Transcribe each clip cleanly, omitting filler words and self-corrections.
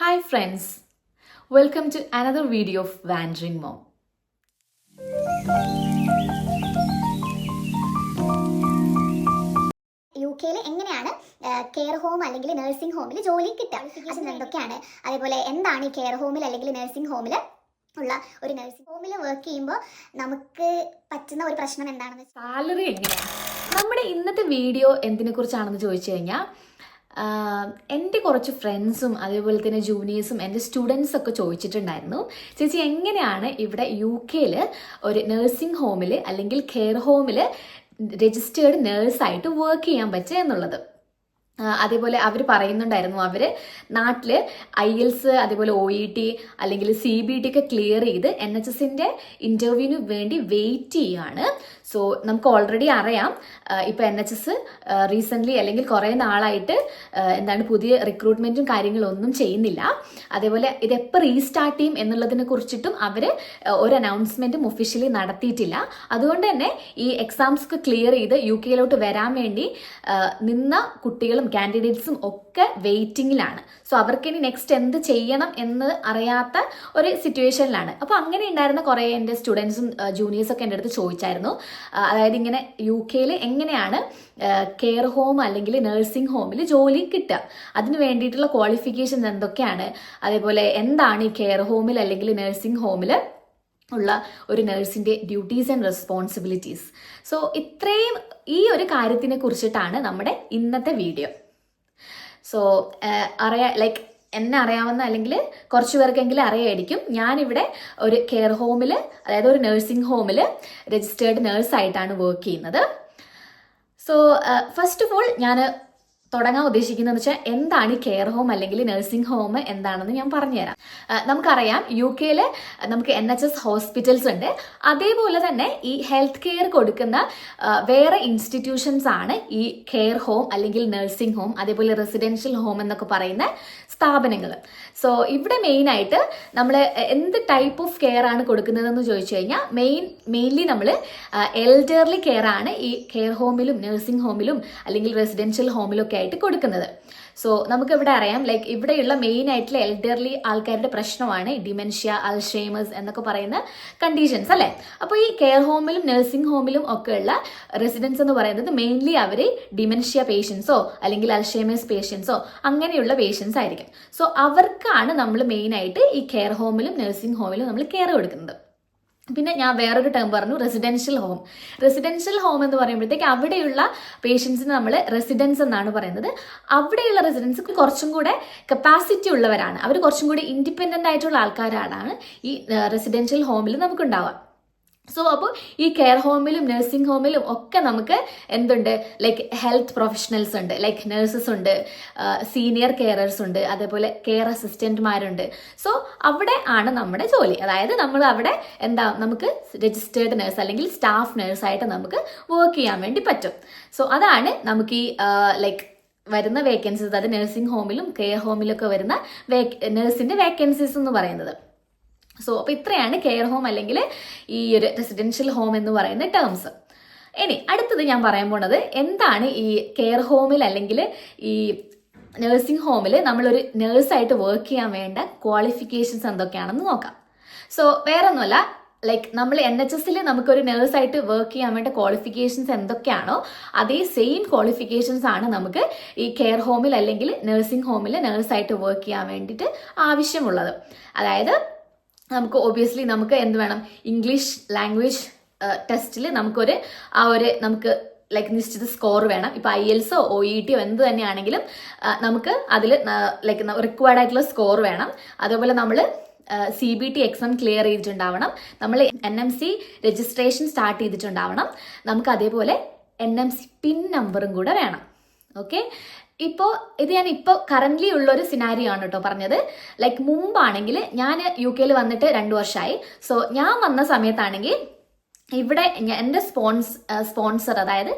Hi friends, welcome to another video of Wandering Mom. യുകെയിൽ എങ്ങനെയാണ് care home അല്ലെങ്കിൽ nursing ഹോമിൽ ജോലി കിട്ടുക, ക്വാളിഫിക്കേഷൻ എന്തൊക്കെയാണ്, അതേപോലെ എന്താണ് ഈ കെയർ ഹോമിൽ അല്ലെങ്കിൽ നഴ്സിംഗ് ഹോമിൽ ഉള്ള ഒരു നഴ്സിംഗ് ഹോമിൽ വർക്ക് ചെയ്യുമ്പോൾ നമുക്ക് പറ്റുന്ന ഒരു പ്രശ്നം എന്താണെന്ന് സാലറി എങ്ങനെയാണ്? നമ്മുടെ ഇന്നത്തെ വീഡിയോ എന്തിനെ കുറിച്ചാണെന്ന് ചോദിച്ചു കഴിഞ്ഞാൽ എൻ്റെ കുറച്ച് ഫ്രണ്ട്സും അതേപോലെ തന്നെ ജൂനിയേഴ്സും എൻ്റെ സ്റ്റുഡൻസ് ഒക്കെ ചോദിച്ചിട്ടുണ്ടായിരുന്നു, ചേച്ചി എങ്ങനെയാണ് ഇവിടെ UK ഒരു നഴ്സിംഗ് ഹോമിൽ അല്ലെങ്കിൽ കെയർ ഹോമിൽ രജിസ്റ്റേർഡ് നേഴ്സായിട്ട് വർക്ക് ചെയ്യാൻ പറ്റുക എന്നുള്ളത്. അതേപോലെ അവർ പറയുന്നുണ്ടായിരുന്നു അവർ നാട്ടിൽ IELTS അതേപോലെ OET അല്ലെങ്കിൽ CBT ഒക്കെ ക്ലിയർ ചെയ്ത് NHSന്റെ ഇൻ്റർവ്യൂവിന് വേണ്ടി വെയിറ്റ് ചെയ്യുകയാണ്. സോ നമുക്ക് ഓൾറെഡി അറിയാം ഇപ്പോൾ NHS റീസെൻ്റ്ലി അല്ലെങ്കിൽ കുറേ നാളായിട്ട് പുതിയ റിക്രൂട്ട്മെൻറ്റും കാര്യങ്ങളൊന്നും ചെയ്യുന്നില്ല. അതേപോലെ ഇതെപ്പോൾ റീസ്റ്റാർട്ട് ചെയ്യും എന്നുള്ളതിനെ കുറിച്ചിട്ടും അവർ ഒരു അനൗൺസ്മെൻറ്റും ഒഫീഷ്യലി നടത്തിയിട്ടില്ല. അതുകൊണ്ട് തന്നെ ഈ എക്സാംസ് ഒക്കെ ക്ലിയർ ചെയ്ത് UK വരാൻ വേണ്ടി നിന്ന കുട്ടികളും കാൻഡിഡേറ്റ്സും ഒക്കെ വെയിറ്റിംഗിലാണ്. സോ അവർക്ക് ഇനി നെക്സ്റ്റ് എന്ത് ചെയ്യണം എന്ന് അറിയാത്ത ഒരു സിറ്റുവേഷനിലാണ്. അപ്പോൾ അങ്ങനെ ഉണ്ടായിരുന്ന കുറേ എൻ്റെ സ്റ്റുഡൻസും ജൂനിയേഴ്സൊക്കെ എൻ്റെ അടുത്ത് ചോദിച്ചായിരുന്നു, അതായത് ഇങ്ങനെ UK എങ്ങനെയാണ് കെയർ ഹോം അല്ലെങ്കിൽ നഴ്സിംഗ് ഹോമിൽ ജോലി കിട്ടുക, അതിന് വേണ്ടിയിട്ടുള്ള ക്വാളിഫിക്കേഷൻസ് എന്തൊക്കെയാണ്, അതേപോലെ എന്താണ് ഈ കെയർ ഹോമിൽ അല്ലെങ്കിൽ നഴ്സിംഗ് ഹോമിൽ ഉള്ള ഒരു നഴ്സിൻ്റെ ഡ്യൂട്ടീസ് ആൻഡ് റെസ്പോൺസിബിലിറ്റീസ്. സോ ഇത്രയും ഈ ഒരു കാര്യത്തിനെ കുറിച്ചിട്ടാണ് നമ്മുടെ ഇന്നത്തെ വീഡിയോ. സോ എന്നെ അറിയാവുന്ന അല്ലെങ്കിൽ കുറച്ച് പേർക്കെങ്കിലും അറിയായിരിക്കും, ഞാനിവിടെ ഒരു കെയർ ഹോമിൽ അതായത് ഒരു നഴ്സിംഗ് ഹോമിൽ രജിസ്റ്റേർഡ് നേഴ്സായിട്ടാണ് വർക്ക് ചെയ്യുന്നത്. സോ ഫസ്റ്റ് ഓഫ് ഓൾ ഞാൻ തുടങ്ങാൻ ഉദ്ദേശിക്കുന്നതെന്ന് വെച്ചാൽ എന്താണ് ഈ കെയർ ഹോം അല്ലെങ്കിൽ നഴ്സിംഗ് ഹോം എന്താണെന്ന് ഞാൻ പറഞ്ഞുതരാം. നമുക്കറിയാം UK നമുക്ക് NHS ഹോസ്പിറ്റൽസ് ഉണ്ട്. അതേപോലെ തന്നെ ഈ ഹെൽത്ത് കെയർ കൊടുക്കുന്ന വേറെ ഇൻസ്റ്റിറ്റ്യൂഷൻസ് ആണ് ഈ കെയർ ഹോം അല്ലെങ്കിൽ നഴ്സിംഗ് ഹോം അതേപോലെ റെസിഡൻഷ്യൽ ഹോം എന്നൊക്കെ പറയുന്ന സ്ഥാപനങ്ങൾ. സോ ഇവിടെ മെയിനായിട്ട് നമ്മൾ എന്ത് ടൈപ്പ് ഓഫ് കെയർ ആണ് കൊടുക്കുന്നതെന്ന് ചോദിച്ചു കഴിഞ്ഞാൽ മെയിൻലി നമ്മൾ എൽഡർലി കെയർ ആണ് ഈ കെയർ ഹോമിലും നഴ്സിംഗ് ഹോമിലും അല്ലെങ്കിൽ റെസിഡൻഷ്യൽ ഹോമിലും ഒക്കെ ആയിട്ട് കൊടുക്കുന്നത്. സോ നമുക്ക് ഇവിടെ അറിയാം ഇവിടെയുള്ള മെയിൻ ആയിട്ടുള്ള എൽഡർലി ആൾക്കാരുടെ പ്രശ്നമാണ് ഡിമെൻഷ്യ, അൽഷൈമേഴ്സ് എന്നൊക്കെ പറയുന്ന കണ്ടീഷൻസ് അല്ലേ. അപ്പോൾ ഈ കെയർ ഹോമിലും നഴ്സിംഗ് ഹോമിലും ഒക്കെ ഉള്ള റെസിഡൻസ് എന്ന് പറയുന്നത് മെയിൻലി അവർ ഡിമെൻഷ്യ പേഷ്യൻസോ അല്ലെങ്കിൽ അൽഷൈമേഴ്സ് പേഷ്യൻസോ അങ്ങനെയുള്ള പേഷ്യൻസ് ആയിരിക്കും. സോ അവർക്കാണ് നമ്മൾ മെയിനായിട്ട് ഈ കെയർ ഹോമിലും നഴ്സിംഗ് ഹോമിലും നമ്മൾ കെയർ കൊടുക്കുന്നത്. പിന്നെ ഞാൻ വേറൊരു ടേം പറഞ്ഞു, റെസിഡൻഷ്യൽ ഹോം. റെസിഡൻഷ്യൽ ഹോം എന്ന് പറയുമ്പോഴത്തേക്ക് അവിടെയുള്ള പേഷ്യൻസിന് നമ്മൾ റെസിഡൻസ് എന്നാണ് പറയുന്നത്. അവിടെയുള്ള റെസിഡൻസ് കുറച്ചും കൂടെ കപ്പാസിറ്റി ഉള്ളവരാണ്, അവർ കുറച്ചും കൂടി ഇൻഡിപെൻഡൻ്റ് ആയിട്ടുള്ള ആൾക്കാരാണ് ഈ റെസിഡൻഷ്യൽ ഹോമിൽ നമുക്കുണ്ടാവുക. സോ അപ്പോൾ ഈ കെയർ ഹോമിലും നഴ്സിംഗ് ഹോമിലും ഒക്കെ നമുക്ക് എന്തുണ്ട്, ഹെൽത്ത് പ്രൊഫഷണൽസ് ഉണ്ട്, നഴ്സസ് ഉണ്ട്, സീനിയർ കെയറേഴ്സ് ഉണ്ട്, അതേപോലെ കെയർ അസിസ്റ്റന്റ്മാരുണ്ട്. സോ അവിടെ ആണ് നമ്മുടെ ജോലി. അതായത് നമ്മൾ അവിടെ നമുക്ക് രജിസ്റ്റേർഡ് നേഴ്സ് അല്ലെങ്കിൽ സ്റ്റാഫ് നേഴ്സായിട്ട് നമുക്ക് വർക്ക് ചെയ്യാൻ വേണ്ടി പറ്റും. സോ അതാണ് നമുക്ക് ഈ വരുന്ന വേക്കൻസീസ്, അതായത് നഴ്സിംഗ് ഹോമിലും കെയർ ഹോമിലും ഒക്കെ വരുന്ന നഴ്സിന്റെ വേക്കൻസീസ് എന്ന് പറയുന്നത്. സോ അപ്പോൾ ഇത്രയാണ് കെയർ ഹോം അല്ലെങ്കിൽ ഈ ഒരു റെസിഡൻഷ്യൽ ഹോം എന്ന് പറയുന്ന ടേംസ്. ഇനി അടുത്തത് ഞാൻ പറയാൻ പോണത് എന്താണ് ഈ കെയർ ഹോമിൽ അല്ലെങ്കിൽ ഈ നഴ്സിംഗ് ഹോമിൽ നമ്മളൊരു നേഴ്സായിട്ട് വർക്ക് ചെയ്യാൻ വേണ്ട ക്വാളിഫിക്കേഷൻസ് എന്തൊക്കെയാണെന്ന് നോക്കാം. സോ വേറെ ഒന്നുമല്ല, നമ്മൾ NHS നമുക്കൊരു നേഴ്സായിട്ട് വർക്ക് ചെയ്യാൻ വേണ്ട ക്വാളിഫിക്കേഷൻസ് എന്തൊക്കെയാണോ അതേ സെയിം ക്വാളിഫിക്കേഷൻസ് ആണ് നമുക്ക് ഈ കെയർ ഹോമിൽ അല്ലെങ്കിൽ നഴ്സിംഗ് ഹോമിൽ നേഴ്സായിട്ട് വർക്ക് ചെയ്യാൻ വേണ്ടിയിട്ട് ആവശ്യമുള്ളത്. അതായത് നമുക്ക് ഒബ്വിയസ്ലി നമുക്ക് എന്ത് വേണം, ഇംഗ്ലീഷ് ലാംഗ്വേജ് ടെസ്റ്റിൽ നമുക്ക് നിശ്ചിത സ്കോർ വേണം. ഇപ്പം IELTS OET എന്ത് തന്നെയാണെങ്കിലും നമുക്ക് അതിൽ റിക്വയർഡ് ആയിട്ടുള്ള സ്കോർ വേണം. അതുപോലെ നമ്മൾ CBT എക്സാം ക്ലിയർ ചെയ്തിട്ടുണ്ടാവണം, നമ്മൾ NMC രജിസ്ട്രേഷൻ സ്റ്റാർട്ട് ചെയ്തിട്ടുണ്ടാവണം, നമുക്ക് അതേപോലെ NMC പിൻ നമ്പറും കൂടെ വേണം. ഓക്കെ, ഇത് ഞാൻ ഇപ്പോൾ കറൻ്റ്ലി ഉള്ളൊരു സിനാരിയോ ആണ് കേട്ടോ പറഞ്ഞത്. മുമ്പാണെങ്കിൽ ഞാൻ UK വന്നിട്ട് 2 വർഷമായി. സോ ഞാൻ വന്ന സമയത്താണെങ്കിൽ ഇവിടെ എൻ്റെ സ്പോൺസർ അതായത്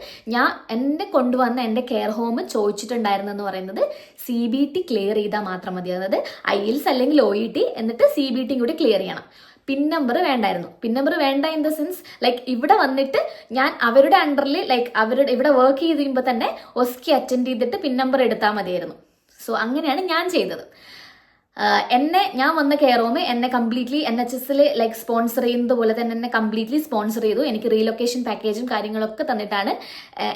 എന്നെ കൊണ്ടുവന്ന എൻ്റെ കെയർ ഹോം ചോദിച്ചിട്ടുണ്ടായിരുന്നെന്ന് പറയുന്നത് CBT ക്ലിയർ ചെയ്താൽ മാത്രം മതി. അതായത് IELTS അല്ലെങ്കിൽ OET എന്നിട്ട് CBT കൂടി ക്ലിയർ ചെയ്യണം. പിൻ നമ്പർ വേണ്ടായിരുന്നു. പിൻ നമ്പർ വേണ്ട ഇൻ ദ സെൻസ് ഇവിടെ വന്നിട്ട് ഞാൻ അവരുടെ അണ്ടറിൽ ഇവിടെ വർക്ക് ചെയ്ത് കഴിയുമ്പോൾ തന്നെ ഒസ്കി അറ്റൻഡ് ചെയ്തിട്ട് പിൻ നമ്പർ എടുത്താൽ മതിയായിരുന്നു. സോ അങ്ങനെയാണ് ഞാൻ ചെയ്തത്. ഞാൻ വന്ന കെയർ ഹോം എന്നെ കംപ്ലീറ്റ്ലി NHSൽ ലൈക്ക് സ്പോൺസർ ചെയ്യുന്നത് പോലെ തന്നെ എന്നെ കംപ്ലീറ്റ്ലി സ്പോൺസർ ചെയ്തു. എനിക്ക് റീലൊക്കേഷൻ പാക്കേജും കാര്യങ്ങളൊക്കെ തന്നിട്ടാണ്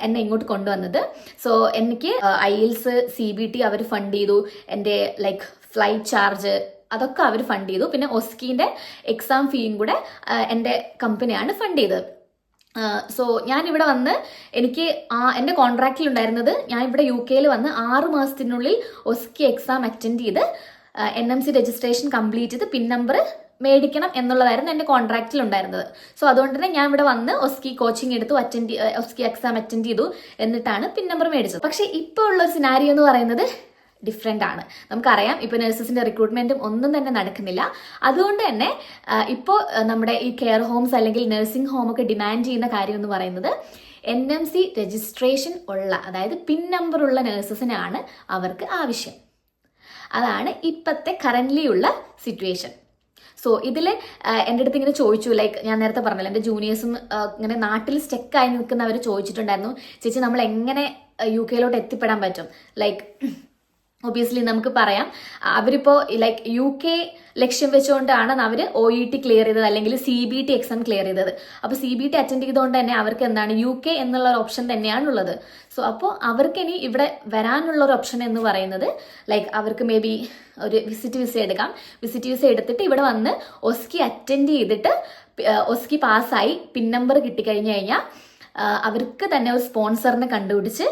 എന്നെ ഇങ്ങോട്ട് കൊണ്ടുവന്നത്. സോ എനിക്ക് IELTS CBT അവർ ഫണ്ട് ചെയ്തു. എൻ്റെ ലൈക്ക് ഫ്ലൈറ്റ് ചാർജ് അതൊക്കെ അവർ ഫണ്ട് ചെയ്തു. പിന്നെ ഒസ്കീൻ്റെ എക്സാം ഫീയും കൂടെ എൻ്റെ കമ്പനിയാണ് ഫണ്ട് ചെയ്തത്. സോ ഞാനിവിടെ വന്ന് എനിക്ക് എൻ്റെ കോൺട്രാക്റ്റിൽ ഉണ്ടായിരുന്നത് ഞാൻ ഇവിടെ UK വന്ന് 6 മാസത്തിനുള്ളിൽ ഒസ്കി എക്സാം അറ്റൻഡ് ചെയ്ത് NMC രജിസ്ട്രേഷൻ കംപ്ലീറ്റ് ചെയ്ത് പിൻ നമ്പർ മേടിക്കണം എന്നുള്ളതായിരുന്നു എൻ്റെ കോൺട്രാക്റ്റിൽ ഉണ്ടായിരുന്നത്. സോ അതുകൊണ്ട് തന്നെ ഞാൻ ഇവിടെ വന്ന് ഒസ്കി കോച്ചിങ് എടുത്തു, ഒസ്കി എക്സാം അറ്റൻഡ് ചെയ്തു, എന്നിട്ടാണ് പിൻ നമ്പർ മേടിച്ചത്. പക്ഷേ ഇപ്പോൾ ഉള്ളൊരു സിനാരിയോ എന്ന് പറയുന്നത് ഡിഫറെൻ്റ് ആണ്. നമുക്കറിയാം ഇപ്പോൾ നഴ്സസിൻ്റെ റിക്രൂട്ട്മെൻറ്റും ഒന്നും തന്നെ നടക്കുന്നില്ല. അതുകൊണ്ട് തന്നെ ഇപ്പോൾ നമ്മുടെ ഈ കെയർ ഹോംസ് അല്ലെങ്കിൽ നഴ്സിംഗ് ഹോമൊക്കെ ഡിമാൻഡ് ചെയ്യുന്ന കാര്യം എന്ന് പറയുന്നത് NMC രജിസ്ട്രേഷൻ ഉള്ള, അതായത് പിൻ നമ്പർ ഉള്ള നഴ്സസിനാണ് അവർക്ക് ആവശ്യം. അതാണ് ഇപ്പോഴത്തെ കറൻ്റ്ലി ഉള്ള സിറ്റുവേഷൻ. സോ ഇതിൽ എൻ്റെ അടുത്ത് ഇങ്ങനെ ചോദിച്ചു, ലൈക്ക് ഞാൻ നേരത്തെ പറഞ്ഞല്ലോ, എൻ്റെ ജൂനിയേഴ്സും ഇങ്ങനെ നാട്ടിൽ സ്റ്റെക്കായി നിൽക്കുന്നവർ ചോദിച്ചിട്ടുണ്ടായിരുന്നു, ചേച്ചി നമ്മൾ എങ്ങനെ UK എത്തിപ്പെടാൻ പറ്റും? ലൈക്ക് ഒബിയസ്ലി നമുക്ക് പറയാം, അവരിപ്പോൾ ലൈക്ക് UK ലക്ഷ്യം വെച്ചുകൊണ്ടാണ് അവർ OET ക്ലിയർ ചെയ്തത് അല്ലെങ്കിൽ CBT എക്സാം ക്ലിയർ ചെയ്തത്. അപ്പോൾ CBT അറ്റൻഡ് ചെയ്തുകൊണ്ട് തന്നെ അവർക്ക് എന്താണ് UK എന്നുള്ള ഒരു ഓപ്ഷൻ തന്നെയാണുള്ളത്. സോ അപ്പോൾ അവർക്ക് ഇനി ഇവിടെ വരാനുള്ള ഒരു ഓപ്ഷൻ എന്ന് പറയുന്നത് ലൈക്ക് അവർക്ക് മേ ബി ഒരു വിസിറ്റ് വിസ എടുക്കാം. വിസിറ്റ് വിസ എടുത്തിട്ട് ഇവിടെ വന്ന് ഒസ്കി അറ്റൻഡ് ചെയ്തിട്ട് ഒസ്കി പാസ്സായി പിൻ നമ്പർ കിട്ടിക്കഴിഞ്ഞു കഴിഞ്ഞാൽ അവർക്ക് തന്നെ ഒരു സ്പോൺസറിനെ കണ്ടുപിടിച്ച്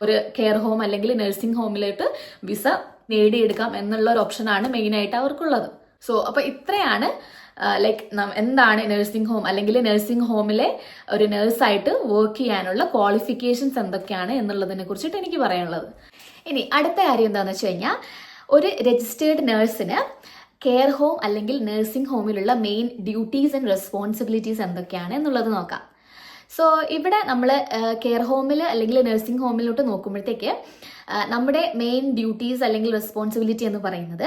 ഒരു കെയർ ഹോം അല്ലെങ്കിൽ നഴ്സിംഗ് ഹോമിലോട്ട് വിസ നേടിയെടുക്കാം എന്നുള്ള ഒരു ഓപ്ഷനാണ് മെയിനായിട്ട് അവർക്കുള്ളത്. സോ അപ്പോൾ ഇത്രയാണ് ലൈക്ക് എന്താണ് നഴ്സിംഗ് ഹോം അല്ലെങ്കിൽ നഴ്സിംഗ് ഹോമിലെ ഒരു നഴ്സായിട്ട് വർക്ക് ചെയ്യാനുള്ള ക്വാളിഫിക്കേഷൻസ് എന്തൊക്കെയാണ് എന്നുള്ളതിനെ കുറിച്ചിട്ട് എനിക്ക് പറയാനുള്ളത്. ഇനി അടുത്ത കാര്യം എന്താണെന്ന് വെച്ച് കഴിഞ്ഞാൽ, ഒരു രജിസ്റ്റേർഡ് നഴ്സിന് കെയർ ഹോം അല്ലെങ്കിൽ നഴ്സിംഗ് ഹോമിലുള്ള മെയിൻ ഡ്യൂട്ടീസ് ആൻഡ് റെസ്പോൺസിബിലിറ്റീസ് എന്തൊക്കെയാണ് എന്നുള്ളത് നോക്കാം. സോ ഇവിടെ നമ്മൾ കെയർ ഹോമിൽ അല്ലെങ്കിൽ നഴ്സിംഗ് ഹോമിലോട്ട് നോക്കുമ്പോഴത്തേക്ക് നമ്മുടെ മെയിൻ ഡ്യൂട്ടീസ് അല്ലെങ്കിൽ റെസ്പോൺസിബിലിറ്റി എന്ന് പറയുന്നത്,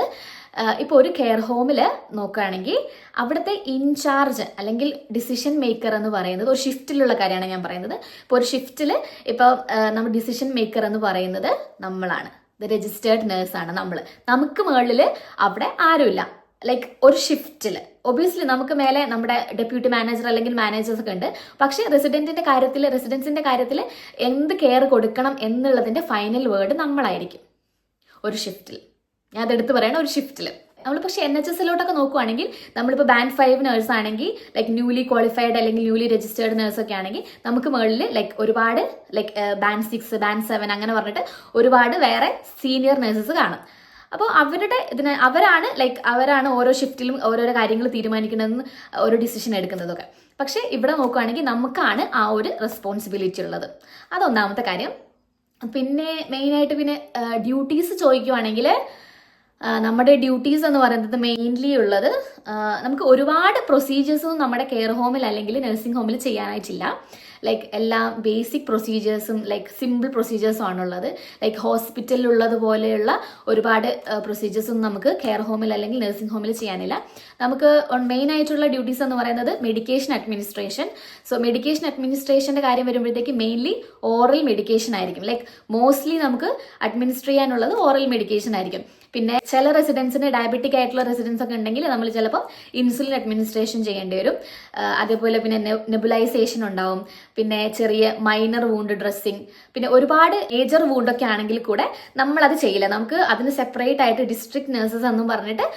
ഇപ്പോൾ ഒരു കെയർ ഹോമിൽ നോക്കുകയാണെങ്കിൽ അവിടുത്തെ ഇൻചാർജ് അല്ലെങ്കിൽ ഡിസിഷൻ മേക്കർ എന്ന് പറയുന്നത് ഒരു ഷിഫ്റ്റിലുള്ള കാര്യമാണ് ഞാൻ പറയുന്നത്. ഇപ്പോൾ ഒരു ഷിഫ്റ്റിൽ ഇപ്പോൾ നമ്മൾ ഡിസിഷൻ മേക്കർ എന്ന് പറയുന്നത് നമ്മളാണ്, രജിസ്റ്റേർഡ് നേഴ്സാണ് നമ്മൾ. നമുക്ക് മുകളിൽ അവിടെ ആരുമില്ല. ലൈക്ക് ഒരു ഷിഫ്റ്റിൽ ഒബിയസ്ലി നമുക്ക് മേലെ നമ്മുടെ ഡെപ്യൂട്ടി മാനേജർ അല്ലെങ്കിൽ മാനേജേഴ്സ് ഒക്കെ ഉണ്ട്. പക്ഷേ റെസിഡൻസിന്റെ കാര്യത്തിൽ എന്ത് കെയർ കൊടുക്കണം എന്നുള്ളതിന്റെ ഫൈനൽ വേർഡ് നമ്മളായിരിക്കും ഒരു ഷിഫ്റ്റിൽ. ഞാൻ അതെടുത്ത് പറയണം, ഒരു ഷിഫ്റ്റിൽ. നമ്മൾ പക്ഷേ NHSലോട്ടൊക്കെ നോക്കുവാണെങ്കിൽ നമ്മളിപ്പോൾ ബാൻഡ് 5 നേഴ്സ് ആണെങ്കിൽ ലൈക്ക് ന്യൂലി ക്വാളിഫൈഡ് അല്ലെങ്കിൽ ന്യൂലി രജിസ്റ്റേർഡ് നേഴ്സ് ഒക്കെ ആണെങ്കിൽ നമുക്ക് മുകളിൽ ലൈക്ക് ഒരുപാട് ലൈക്ക് ബാൻഡ് 6 ബാൻഡ് 7 അങ്ങനെ പറഞ്ഞിട്ട് ഒരുപാട് വേറെ സീനിയർ നേഴ്സസ് കാണും. അപ്പോൾ അവരാണ് ഓരോ ഷിഫ്റ്റിലും ഓരോരോ കാര്യങ്ങൾ തീരുമാനിക്കണമെന്ന് ഓരോ ഡിസിഷൻ എടുക്കുന്നതൊക്കെ. പക്ഷേ ഇവിടെ നോക്കുകയാണെങ്കിൽ നമുക്കാണ് ആ ഒരു റെസ്പോൺസിബിലിറ്റി ഉള്ളത്. അതൊന്നാമത്തെ കാര്യം. പിന്നെ മെയിനായിട്ട് പിന്നെ ഡ്യൂട്ടീസ് ചോദിക്കുവാണെങ്കിൽ നമ്മുടെ ഡ്യൂട്ടീസ് എന്ന് പറയുന്നത് മെയിൻലി ഉള്ളത്, നമുക്ക് ഒരുപാട് പ്രൊസീജിയേഴ്സും നമ്മുടെ കെയർ ഹോമിൽ അല്ലെങ്കിൽ നഴ്സിംഗ് ഹോമിൽ ചെയ്യാനായിട്ടില്ല. ലൈക്ക് എല്ലാ ബേസിക് പ്രൊസീജിയേഴ്സും ലൈക്ക് സിമ്പിൾ പ്രൊസീജിയേഴ്സും ആണുള്ളത്. ലൈക്ക് ഹോസ്പിറ്റലിലുള്ളത് പോലെയുള്ള ഒരുപാട് പ്രൊസീജിയേഴ്സൊന്നും നമുക്ക് കെയർ ഹോമിൽ അല്ലെങ്കിൽ നഴ്സിംഗ് ഹോമിൽ ചെയ്യാനില്ല. നമുക്ക് മെയിൻ ആയിട്ടുള്ള ഡ്യൂട്ടീസ് എന്ന് പറയുന്നത് മെഡിക്കേഷൻ അഡ്മിനിസ്ട്രേഷൻ. സോ മെഡിക്കേഷൻ അഡ്മിനിസ്ട്രേഷൻ്റെ കാര്യം വരുമ്പോഴത്തേക്ക് മെയിൻലി ഓറൽ മെഡിക്കേഷൻ ആയിരിക്കും. ലൈക്ക് മോസ്റ്റ്ലി നമുക്ക് അഡ്മിനിസ്റ്റർ ചെയ്യാനുള്ളത് ഓറൽ മെഡിക്കേഷൻ ആയിരിക്കും. പിന്നെ ചില റെസിഡൻസിന് ഡയബറ്റിക് ആയിട്ടുള്ള റെസിഡൻസ് ഒക്കെ ഉണ്ടെങ്കിൽ നമ്മൾ ചിലപ്പോൾ ഇൻസുലിൻ അഡ്മിനിസ്ട്രേഷൻ ചെയ്യേണ്ടി വരും. അതേപോലെ പിന്നെ നെബുലൈസേഷൻ ഉണ്ടാവും. പിന്നെ ചെറിയ മൈനർ വൂണ്ട് ഡ്രസ്സിങ്, പിന്നെ ഒരുപാട് മേജർ വൂണ്ടൊക്കെ ആണെങ്കിൽ കൂടെ നമ്മളത് ചെയ്യില്ല. നമുക്ക് അതിന് സെപ്പറേറ്റ് ആയിട്ട് ഡിസ്ട്രിക്ട് നഴ്സസ് എന്നും പറഞ്ഞിട്ട്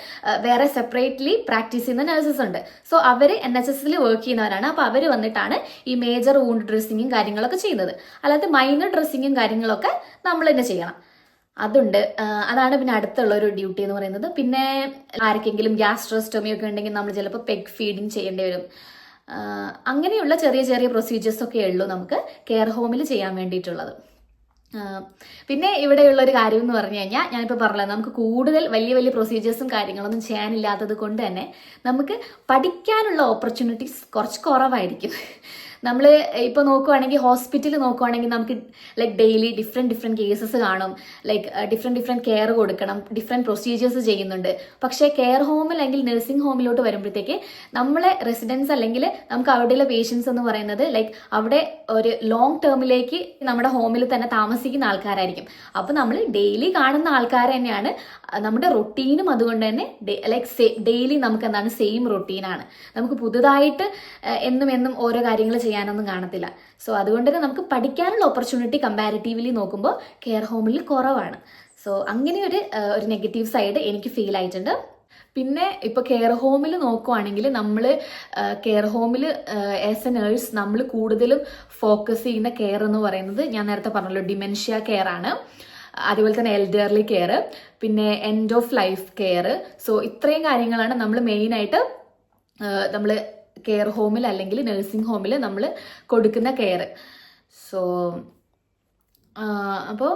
വേറെ സെപ്പറേറ്റ്ലി പ്രാക്ടീസ് ചെയ്യുന്ന നഴ്സസ് ഉണ്ട്. സോ അവർ NHSൽ വർക്ക് ചെയ്യുന്നവരാണ്. അപ്പോൾ അവർ വന്നിട്ടാണ് ഈ മേജർ വൂണ്ട് ഡ്രസ്സിങ്ങും കാര്യങ്ങളൊക്കെ ചെയ്യുന്നത്. അല്ലാതെ മൈനർ ഡ്രസ്സിങ്ങും കാര്യങ്ങളൊക്കെ നമ്മൾ തന്നെ ചെയ്യണം. അതുണ്ട്. അതാണ് പിന്നെ അടുത്തുള്ള ഒരു ഡ്യൂട്ടി എന്ന് പറയുന്നത്. പിന്നെ ആർക്കെങ്കിലും ഗ്യാസ്ട്രോസ്റ്റോമി ഒക്കെ ഉണ്ടെങ്കിൽ നമ്മൾ ചിലപ്പോൾ പെഗ് ഫീഡിങ് ചെയ്യേണ്ടി വരും. അങ്ങനെയുള്ള ചെറിയ ചെറിയ പ്രൊസീജിയേഴ്സൊക്കെ ഉള്ളൂ നമുക്ക് കെയർ ഹോമിൽ ചെയ്യാൻ വേണ്ടിയിട്ടുള്ളത്. പിന്നെ ഇവിടെയുള്ളൊരു കാര്യം എന്ന് പറഞ്ഞു കഴിഞ്ഞാൽ, ഞാനിപ്പോൾ പറഞ്ഞത് നമുക്ക് കൂടുതൽ വലിയ വലിയ പ്രൊസീജിയേഴ്സും കാര്യങ്ങളൊന്നും ചെയ്യാനില്ലാത്തത് കൊണ്ട് തന്നെ നമുക്ക് പഠിക്കാനുള്ള ഓപ്പർച്യൂണിറ്റീസ് കുറച്ച് കുറവായിരിക്കും. നമ്മൾ ഇപ്പോൾ നോക്കുവാണെങ്കിൽ ഹോസ്പിറ്റലിൽ നോക്കുവാണെങ്കിൽ നമുക്ക് ലൈക്ക് ഡെയിലി ഡിഫറെൻറ്റ് കേസസ് കാണും. ലൈക്ക് ഡിഫറെൻറ്റ് കെയർ കൊടുക്കണം, ഡിഫറെൻറ്റ് പ്രൊസീജിയേഴ്സ് ചെയ്യുന്നുണ്ട്. പക്ഷേ കെയർ ഹോം അല്ലെങ്കിൽ നഴ്സിംഗ് ഹോമിലോട്ട് വരുമ്പോഴത്തേക്ക് നമ്മളെ റെസിഡൻസ് അല്ലെങ്കിൽ നമുക്ക് അവിടെയുള്ള പേഷ്യൻസ് എന്ന് പറയുന്നത് ലൈക്ക് അവിടെ ഒരു ലോങ് ടേമിലേക്ക് നമ്മുടെ ഹോമിൽ തന്നെ താമസിക്കുന്ന ആൾക്കാരായിരിക്കും. അപ്പോൾ നമ്മൾ ഡെയിലി കാണുന്ന ആൾക്കാർ തന്നെയാണ്. നമ്മുടെ റൊട്ടീനും അതുകൊണ്ട് തന്നെ ലൈക്ക് ഡെയിലി നമുക്ക് എന്താണ് സെയിം റൊട്ടീനാണ്. നമുക്ക് പുതുതായിട്ട് എന്നും ഓരോ കാര്യങ്ങൾ ചെയ്യാനൊന്നും കാണത്തില്ല. സോ അതുകൊണ്ട് തന്നെ നമുക്ക് പഠിക്കാനുള്ള ഓപ്പർച്യൂണിറ്റി കമ്പാരിറ്റീവ്ലി നോക്കുമ്പോൾ കെയർ ഹോമിൽ കുറവാണ്. സോ അങ്ങനെ ഒരു നെഗറ്റീവ് സൈഡ് എനിക്ക് ഫീൽ ആയിട്ടുണ്ട്. പിന്നെ ഇപ്പോൾ കെയർ ഹോമിൽ നോക്കുവാണെങ്കിൽ നമ്മൾ കെയർ ഹോമിൽ ആസ് എ നേഴ്സ് നമ്മൾ കൂടുതലും ഫോക്കസ് ചെയ്യുന്ന കെയർ എന്ന് പറയുന്നത് ഞാൻ നേരത്തെ പറഞ്ഞല്ലോ ഡിമെൻഷ്യ കെയർ ആണ്. അതുപോലെ തന്നെ എൽഡർലി കെയർ, പിന്നെ end of life care. So ഇത്രയും കാര്യങ്ങളാണ് നമ്മൾ മെയിനായിട്ട് നമ്മൾ കെയർ ഹോമിൽ അല്ലെങ്കിൽ നഴ്സിംഗ് ഹോമിൽ നമ്മൾ കൊടുക്കുന്ന കെയർ. സോ അപ്പോൾ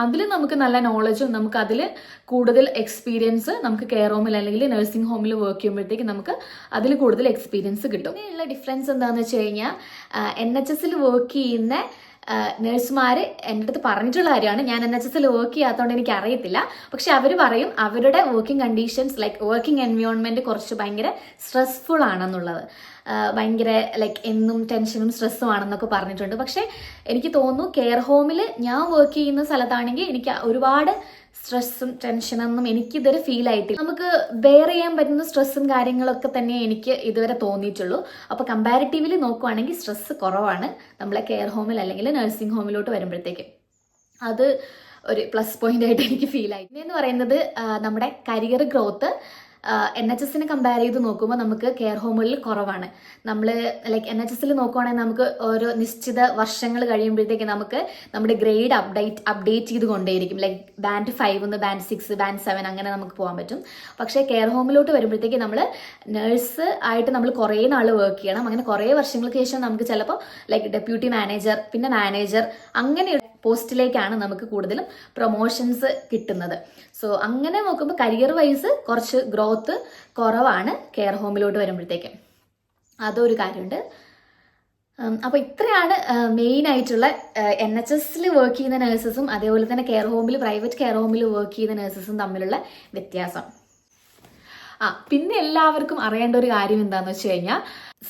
അതിൽ നമുക്ക് നല്ല നോളജും നമുക്ക് അതിൽ കൂടുതൽ എക്സ്പീരിയൻസ് നമുക്ക് കെയർ ഹോമിൽ അല്ലെങ്കിൽ നഴ്സിംഗ് ഹോമിൽ വർക്ക് ചെയ്യുമ്പോഴത്തേക്ക് നമുക്ക് അതിൽ കൂടുതൽ എക്സ്പീരിയൻസ് കിട്ടും. ഇതിനുള്ള ഡിഫറൻസ് എന്താണെന്ന് വെച്ച് കഴിഞ്ഞാൽ NHS വർക്ക് ചെയ്യുന്ന നഴ്സുമാർ എൻ്റെ അടുത്ത് പറഞ്ഞിട്ടുള്ള കാര്യമാണ്. ഞാൻ NHS വർക്ക് ചെയ്യാത്തതുകൊണ്ട് എനിക്ക് അറിയത്തില്ല. പക്ഷെ അവർ പറയും അവരുടെ working conditions like working environment കുറച്ച് ഭയങ്കര സ്ട്രെസ്ഫുൾ ആണെന്നുള്ളത്. ഭയങ്കര ലൈക്ക് എന്നും ടെൻഷനും സ്ട്രെസ്സും ആണെന്നൊക്കെ പറഞ്ഞിട്ടുണ്ട്. പക്ഷെ എനിക്ക് തോന്നുന്നു കെയർ ഹോമിൽ ഞാൻ വർക്ക് ചെയ്യുന്ന സ്ഥലത്താണെങ്കിൽ എനിക്ക് ഒരുപാട് സ്ട്രെസ്സും ടെൻഷനൊന്നും എനിക്കിതുവരെ ഫീൽ ആയിട്ടില്ല. നമുക്ക് ബെയർ ചെയ്യാൻ പറ്റുന്ന സ്ട്രെസ്സും കാര്യങ്ങളൊക്കെ തന്നെ എനിക്ക് ഇതുവരെ തോന്നിയിട്ടുള്ളൂ. അപ്പോൾ കമ്പാരിറ്റീവ്ലി നോക്കുവാണെങ്കിൽ സ്ട്രെസ്സ് കുറവാണ് നമ്മളെ കെയർ ഹോമിൽ അല്ലെങ്കിൽ നഴ്സിംഗ് ഹോമിലോട്ട് വരുമ്പോഴത്തേക്ക്. അത് ഒരു പ്ലസ് പോയിന്റ് ആയിട്ട് എനിക്ക് ഫീൽ ആയി. പിന്നെയെന്ന് പറയുന്നത് നമ്മുടെ കരിയർ ഗ്രോത്ത് NHS കമ്പയർ ചെയ്ത് നോക്കുമ്പോൾ നമുക്ക് കെയർ ഹോമുകളിൽ കുറവാണ്. നമ്മൾ ലൈക്ക് NHS നോക്കുവാണെങ്കിൽ നമുക്ക് ഓരോ നിശ്ചിത വർഷങ്ങൾ കഴിയുമ്പോഴത്തേക്ക് നമുക്ക് നമ്മുടെ ഗ്രേഡ് അപ്ഡേറ്റ് ചെയ്ത് കൊണ്ടേയിരിക്കും. ലൈക്ക് ബാൻഡ് 5 ബാൻഡ് 6 ബാൻഡ് 7 അങ്ങനെ നമുക്ക് പോകാൻ പറ്റും. പക്ഷേ കെയർ ഹോമിലോട്ട് വരുമ്പോഴത്തേക്ക് നമ്മൾ നഴ്സ് ആയിട്ട് നമ്മൾ കുറേ നാൾ വർക്ക് ചെയ്യണം. അങ്ങനെ കുറേ വർഷങ്ങൾക്ക് ശേഷം നമുക്ക് ചിലപ്പോൾ ലൈക്ക് ഡെപ്യൂട്ടി മാനേജർ, പിന്നെ മാനേജർ, അങ്ങനെ പോസ്റ്റിലേക്കാണ് നമുക്ക് കൂടുതലും പ്രൊമോഷൻസ് കിട്ടുന്നത്. സോ അങ്ങനെ നോക്കുമ്പോൾ കരിയർ വൈസ് കുറച്ച് ഗ്രോത്ത് കുറവാണ് കെയർ ഹോമിലോട്ട് വരുമ്പോഴത്തേക്ക്. അതൊരു കാര്യമുണ്ട്. അപ്പോൾ ഇത്രയാണ് മെയിൻ ആയിട്ടുള്ള NHS വർക്ക് ചെയ്യുന്ന നഴ്സസും അതേപോലെ തന്നെ കെയർ ഹോമിൽ പ്രൈവറ്റ് കെയർ ഹോമിൽ വർക്ക് ചെയ്യുന്ന നഴ്സസും തമ്മിലുള്ള വ്യത്യാസം. പിന്നെ എല്ലാവർക്കും അറിയേണ്ട ഒരു കാര്യം എന്താണെന്ന് വെച്ച് കഴിഞ്ഞാൽ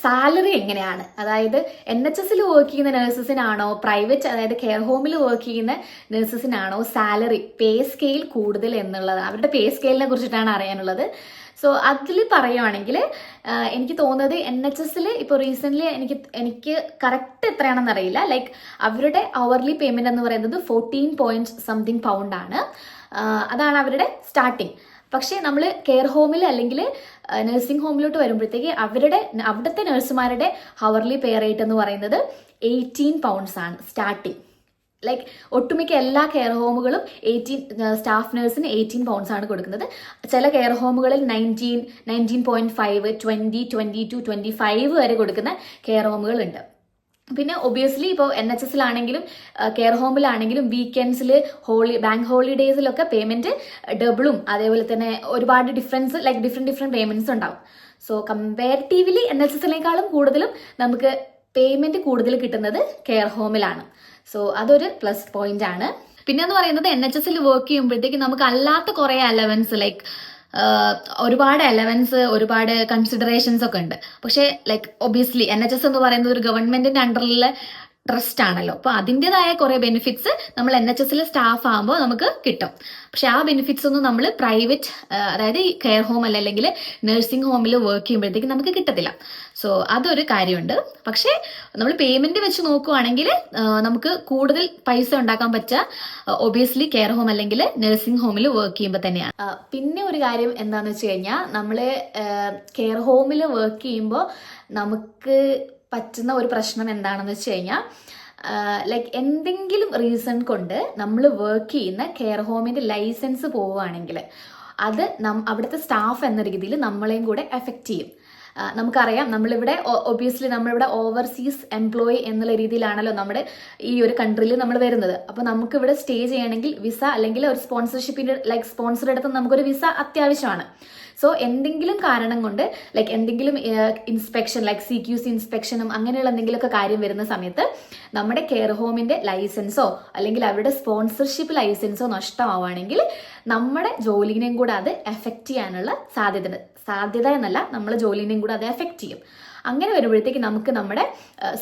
സാലറി എങ്ങനെയാണ്. അതായത് NHS വർക്ക് ചെയ്യുന്ന നഴ്സസിനാണോ പ്രൈവറ്റ് അതായത് കെയർ ഹോമിൽ വർക്ക് ചെയ്യുന്ന നഴ്സസിനാണോ സാലറി പേ സ്കെയിൽ കൂടുതൽ എന്നുള്ളത്, അവരുടെ പേ സ്കെയിലിനെ കുറിച്ചിട്ടാണ് അറിയാനുള്ളത്. സോ അതിൽ പറയുവാണെങ്കിൽ എനിക്ക് തോന്നുന്നത് NHS ഇപ്പോൾ റീസെൻ്റ്ലി എനിക്ക് കറക്റ്റ് എത്രയാണെന്ന് അറിയില്ല. ലൈക്ക് അവരുടെ അവർലി പേയ്മെൻറ്റ് എന്ന് പറയുന്നത് 14 pound ആണ്. അതാണ് അവരുടെ സ്റ്റാർട്ടിങ്. പക്ഷേ നമ്മൾ കെയർ ഹോമിൽ അല്ലെങ്കിൽ നഴ്സിംഗ് ഹോമിലോട്ട് വരുമ്പോഴത്തേക്ക് അവിടുത്തെ നഴ്സുമാരുടെ ഹവർലി പേ റേറ്റ് എന്ന് പറയുന്നത് 18 pounds ആണ് സ്റ്റാർട്ടിങ്. ലൈക്ക് ഒട്ടുമിക്ക എല്ലാ കെയർ ഹോമുകളും സ്റ്റാഫ് നഴ്സിന് 18 pounds ആണ് കൊടുക്കുന്നത്. ചില കെയർ ഹോമുകളിൽ 19.5 20 22 25 വരെ കൊടുക്കുന്ന കെയർ ഹോമുകളുണ്ട്. പിന്നെ ഒബിയസ്ലി ഇപ്പോൾ NHS കെയർ ഹോമിലാണെങ്കിലും വീക്കെൻഡ്സിൽ ബാങ്ക് ഹോളിഡേയ്സിലൊക്കെ പേയ്മെൻറ്റ് ഡബിളും അതേപോലെ തന്നെ ഒരുപാട് ഡിഫറൻസ് ലൈക്ക് ഡിഫറെൻറ്റ് പേയ്മെൻറ്റ്സ് ഉണ്ടാവും. സോ കമ്പാരിറ്റീവ്ലി NHS കൂടുതലും നമുക്ക് പേയ്മെൻറ്റ് കൂടുതൽ കിട്ടുന്നത് കെയർ ഹോമിലാണ്. സോ അതൊരു പ്ലസ് പോയിന്റ് ആണ്. പിന്നെ എന്ന് പറയുന്നത് NHS വർക്ക് ചെയ്യുമ്പോഴത്തേക്ക് നമുക്ക് അല്ലാത്ത കുറേ അലവൻസ് ലൈക്ക് ഒരുപാട് അലവൻസ് ഒരുപാട് കൺസിഡറേഷൻസ് ഒക്കെ ഉണ്ട്. പക്ഷേ ലൈക്ക് ഒബിയസ്ലി NHS എന്ന് പറയുന്നത് ഒരു ഗവൺമെന്റിന്റെ അണ്ടറിലെ ട്രസ്റ്റ് ആണല്ലോ. അപ്പോൾ അതിൻ്റെതായ കുറേ ബെനിഫിറ്റ്സ് നമ്മൾ NHS സ്റ്റാഫ് ആകുമ്പോൾ നമുക്ക് കിട്ടും. പക്ഷെ ആ ബെനിഫിറ്റ്സ് ഒന്നും നമ്മൾ പ്രൈവറ്റ് അതായത് ഈ കെയർ ഹോം അല്ലെങ്കിൽ നഴ്സിംഗ് ഹോമിൽ വർക്ക് ചെയ്യുമ്പോഴത്തേക്ക് നമുക്ക് കിട്ടത്തില്ല. സോ അതൊരു കാര്യമുണ്ട്. പക്ഷേ നമ്മൾ പേയ്മെന്റ് വെച്ച് നോക്കുവാണെങ്കിൽ നമുക്ക് കൂടുതൽ പൈസ ഉണ്ടാക്കാൻ പറ്റുക ഒബിയസ്ലി കെയർ ഹോം അല്ലെങ്കിൽ നഴ്സിംഗ് ഹോമിൽ വർക്ക് ചെയ്യുമ്പോൾ തന്നെയാണ്. പിന്നെ ഒരു കാര്യം എന്താണെന്ന് വെച്ച് കഴിഞ്ഞാൽ നമ്മൾ കെയർ ഹോമിൽ വർക്ക് ചെയ്യുമ്പോൾ നമുക്ക് പറ്റുന്ന ഒരു പ്രശ്നം എന്താണെന്ന് വെച്ച് കഴിഞ്ഞാൽ ലൈക്ക് എന്തെങ്കിലും റീസൺ കൊണ്ട് നമ്മൾ വർക്ക് ചെയ്യുന്ന കെയർ ഹോമിൻ്റെ ലൈസൻസ് പോവുകയാണെങ്കിൽ അത് അവിടുത്തെ സ്റ്റാഫ് എന്ന രീതിയിൽ നമ്മളെയും കൂടെ എഫക്റ്റ് ചെയ്യും. നമുക്കറിയാം നമ്മളിവിടെ ഒബിയസ്ലി നമ്മളിവിടെ ഓവർസീസ് എംപ്ലോയി എന്നുള്ള രീതിയിലാണല്ലോ നമ്മുടെ ഈ ഒരു കൺട്രിയിൽ നമ്മൾ വരുന്നത്. അപ്പോൾ നമുക്കിവിടെ സ്റ്റേ ചെയ്യണമെങ്കിൽ വിസ അല്ലെങ്കിൽ ഒരു സ്പോൺസർഷിപ്പിൻ്റെ ലൈക്ക് സ്പോൺസർ എടുത്ത് നമുക്കൊരു വിസ അത്യാവശ്യമാണ്. സോ എന്തെങ്കിലും കാരണം കൊണ്ട് ലൈക്ക് എന്തെങ്കിലും ഇൻസ്പെക്ഷൻ ലൈക്ക് CQC ഇൻസ്പെക്ഷനും അങ്ങനെയുള്ള എന്തെങ്കിലുമൊക്കെ കാര്യം വരുന്ന സമയത്ത് നമ്മുടെ കെയർ ഹോമിന്റെ ലൈസൻസോ അല്ലെങ്കിൽ അവരുടെ സ്പോൺസർഷിപ്പ് ലൈസൻസോ നഷ്ടമാവുകയാണെങ്കിൽ നമ്മുടെ ജോലിനെയും കൂടെ അത് എഫക്റ്റ് ചെയ്യാനുള്ള സാധ്യത എന്നല്ല, നമ്മളെ ജോലിനെയും കൂടെ അത് എഫക്റ്റ് ചെയ്യും. അങ്ങനെ വരുമ്പോഴത്തേക്ക് നമുക്ക് നമ്മുടെ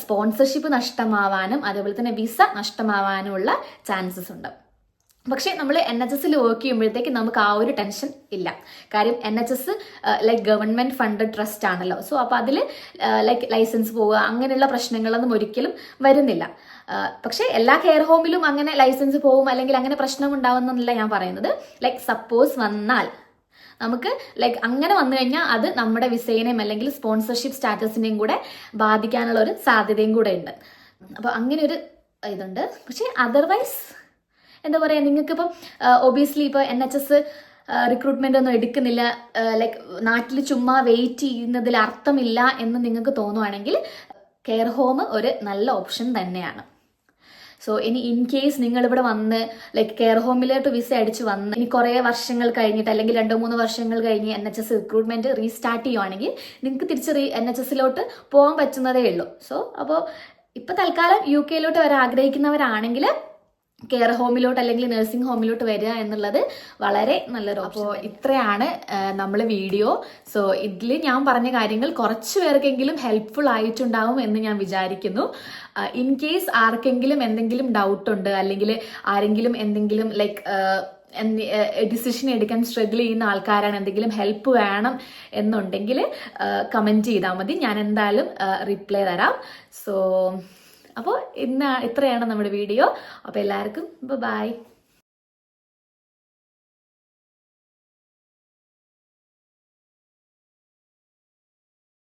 സ്പോൺസർഷിപ്പ് നഷ്ടമാവാനും അതേപോലെ തന്നെ വിസ നഷ്ടമാവാനുമുള്ള ചാൻസസ് ഉണ്ട്. പക്ഷേ നമ്മൾ NHSൽ വർക്ക് ചെയ്യുമ്പോഴത്തേക്ക് നമുക്ക് ആ ഒരു ടെൻഷൻ ഇല്ല. കാര്യം NHS like government funded trust ആണല്ലോ. സോ അപ്പോൾ അതിൽ ലൈക്ക് ലൈസൻസ് പോവുക അങ്ങനെയുള്ള പ്രശ്നങ്ങളൊന്നും ഒരിക്കലും വരുന്നില്ല. പക്ഷേ എല്ലാ കെയർ ഹോമിലും അങ്ങനെ ലൈസൻസ് പോവും അല്ലെങ്കിൽ അങ്ങനെ പ്രശ്നം ഉണ്ടാവുന്നില്ല ഞാൻ പറയുന്നത്. ലൈക്ക് സപ്പോസ് വന്നാൽ നമുക്ക് ലൈക്ക് അങ്ങനെ വന്നു കഴിഞ്ഞാൽ അത് നമ്മുടെ വിസേനയും അല്ലെങ്കിൽ സ്പോൺസർഷിപ്പ് സ്റ്റാറ്റസിനെയും കൂടെ ബാധിക്കാനുള്ള ഒരു സാധ്യതയും കൂടെ ഉണ്ട്. അപ്പോൾ അങ്ങനെ ഒരു ഇതുണ്ട്. പക്ഷേ അതർവൈസ് എന്താ പറയുക, നിങ്ങൾക്കിപ്പം ഒബിയസ്ലി ഇപ്പോൾ NHS റിക്രൂട്ട്മെന്റ് ഒന്നും എടുക്കുന്നില്ല, ലൈക്ക് നാട്ടിൽ ചുമ്മാ വെയിറ്റ് ചെയ്യുന്നതിൽ അർത്ഥമില്ല എന്ന് നിങ്ങൾക്ക് തോന്നുവാണെങ്കിൽ കെയർ ഹോം ഒരു നല്ല ഓപ്ഷൻ തന്നെയാണ്. സോ ഇനി ഇൻ കേസ് നിങ്ങളിവിടെ വന്ന് ലൈക്ക് കെയർ ഹോമിലോട്ട് വിസ അടിച്ച് വന്ന് ഇനി കുറേ വർഷങ്ങൾ കഴിഞ്ഞിട്ട് അല്ലെങ്കിൽ 2-3 വർഷങ്ങൾ കഴിഞ്ഞ് NHS റിക്രൂട്ട്മെന്റ് റീസ്റ്റാർട്ട് ചെയ്യുവാണെങ്കിൽ നിങ്ങൾക്ക് തിരിച്ച് NHSലോട്ട് പോകാൻ പറ്റുന്നതേ ഉള്ളൂ. സോ അപ്പോൾ ഇപ്പം തൽക്കാലം UK വരാൻ ആഗ്രഹിക്കുന്നവരാണെങ്കിൽ കെയർ ഹോമിലോട്ട് അല്ലെങ്കിൽ നഴ്സിംഗ് ഹോമിലോട്ട് വരിക എന്നുള്ളത് വളരെ നല്ലൊരു ഓപ്ഷൻ. അപ്പോൾ ഇത്രയാണ് നമ്മൾ വീഡിയോ. സോ ഇതിൽ ഞാൻ പറഞ്ഞ കാര്യങ്ങൾ കുറച്ച് പേർക്കെങ്കിലും ഹെൽപ്ഫുൾ ആയിട്ടുണ്ടാവും എന്ന് ഞാൻ വിചാരിക്കുന്നു. ഇൻ കേസ് ആർക്കെങ്കിലും എന്തെങ്കിലും ഡൗട്ട് ഉണ്ട് അല്ലെങ്കിൽ ആരെങ്കിലും എന്തെങ്കിലും ലൈക്ക് ഡിസിഷൻ എടുക്കാൻ സ്ട്രഗിൾ ചെയ്യുന്ന ആൾക്കാരാണ്, എന്തെങ്കിലും ഹെൽപ്പ് വേണം എന്നുണ്ടെങ്കിൽ കമൻറ്റ് ചെയ്താൽ മതി, ഞാൻ എന്തായാലും റിപ്ലൈ തരാം. സോ അപ്പോൾ ഇത്രയാണ് നമ്മുടെ വീഡിയോ. അപ്പോൾ എല്ലാവർക്കും ബൈ.